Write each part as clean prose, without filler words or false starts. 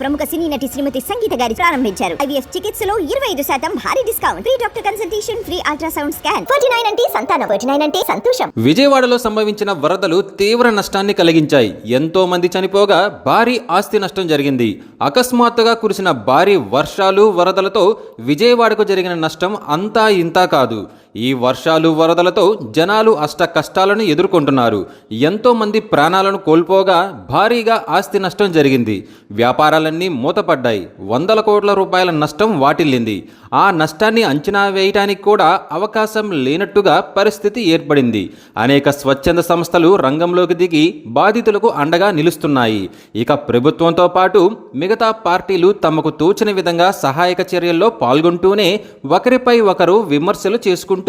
ప్రముఖ సినీ నటి శ్రీమతి సంగీత గారి ప్రారంభించారు. ఐవీఎఫ్ చికిత్సలో 25% భారీ discount, free doctor consultation, free ultrasound scan. 49 అంటే సంతానం, 49 అంటే సంతోషం. విజయవాడలో సంభవించిన వరదలు తీవ్ర నష్టాన్ని కలిగించాయి. ఎంతో మంది చనిపోగా భారీ ఆస్తి నష్టం జరిగింది. అకస్మాత్తుగా కురిసిన భారీ వర్షాలు వరదలతో విజయవాడకు జరిగిన నష్టం అంతా ఇంతా కాదు. ఈ వర్షాలు వరదలతో జనాలు అష్ట కష్టాలను ఎదుర్కొంటున్నారు. ఎంతో మంది ప్రాణాలను కోల్పోగా భారీగా ఆస్తి నష్టం జరిగింది. వ్యాపారాలన్నీ మూతపడ్డాయి. వందల కోట్ల రూపాయల నష్టం వాటిల్లింది. ఆ నష్టాన్ని అంచనా వేయటానికి కూడా అవకాశం లేనట్టుగా పరిస్థితి ఏర్పడింది. అనేక స్వచ్ఛంద సంస్థలు రంగంలోకి దిగి బాధితులకు అండగా నిలుస్తున్నాయి. ఇక ప్రభుత్వంతో పాటు మిగతా పార్టీలు తమకు తోచిన విధంగా సహాయక చర్యల్లో పాల్గొంటూనే ఒకరిపై ఒకరు విమర్శలు చేసుకుంటూ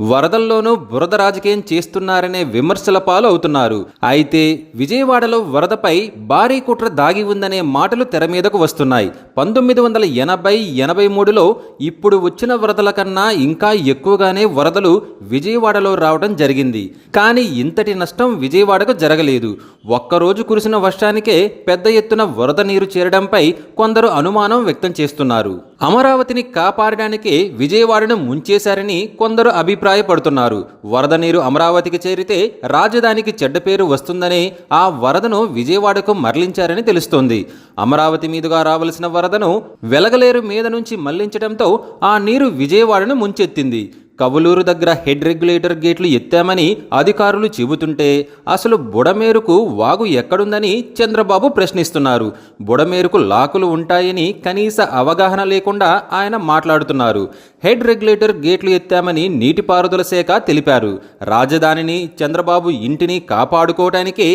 వరదల్లోనూ బురద రాజకీయం చేస్తున్నారనే విమర్శల పాలు అవుతున్నారు. అయితే విజయవాడలో వరదపై భారీ కుట్ర దాగి ఉందనే మాటలు తెర మీదకు వస్తున్నాయి. 1980-83లో ఇప్పుడు వచ్చిన వరదల కన్నా ఇంకా ఎక్కువగానే వరదలు విజయవాడలో రావడం జరిగింది. కానీ ఇంతటి నష్టం విజయవాడకు జరగలేదు. ఒక్కరోజు కురిసిన వర్షానికే పెద్ద ఎత్తున వరద నీరు చేరడంపై కొందరు అనుమానం వ్యక్తం చేస్తున్నారు. అమరావతిని కాపాడడానికే విజయవాడను ముంచేశారని కొందరు అభిప్రాయపడుతున్నారు. వరద నీరు అమరావతికి చేరితే రాజధానికి చెడ్డ పేరు వస్తుందని ఆ వరదను విజయవాడకు మరలించారని తెలుస్తోంది. అమరావతి మీదుగా రావలసిన వరదను వెలగలేరు మీద నుంచి మళ్లించడంతో ఆ నీరు విజయవాడను ముంచెత్తింది. కవులూరు దగ్గర హెడ్ రెగ్యులేటర్ గేట్లు ఎత్తామని అధికారులు చెబుతుంటే అసలు బుడమేరుకు వాగు ఎక్కడుందని చంద్రబాబు ప్రశ్నిస్తున్నారు. బుడమేరుకు లాకులు ఉంటాయని కనీస అవగాహన లేకుండా ఆయన మాట్లాడుతున్నారు. హెడ్ రెగ్యులేటర్ గేట్లు ఎత్తామని నీటిపారుదల శాఖ తెలిపారు. రాజధానిని, చంద్రబాబు ఇంటిని కాపాడుకోవటానికే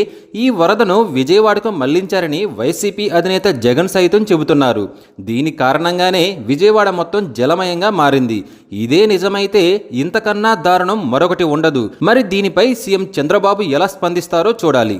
ఈ వరదను విజయవాడకు మళ్లించారని వైసీపీ అధినేత జగన్ సైతం చెబుతున్నారు. దీని కారణంగానే విజయవాడ మొత్తం జలమయంగా మారింది. ఇదే నిజమైతే ఇంతకన్నా దారుణం మరొకటి ఉండదు. మరి దీనిపై సీఎం చంద్రబాబు ఎలా స్పందిస్తారో చూడాలి.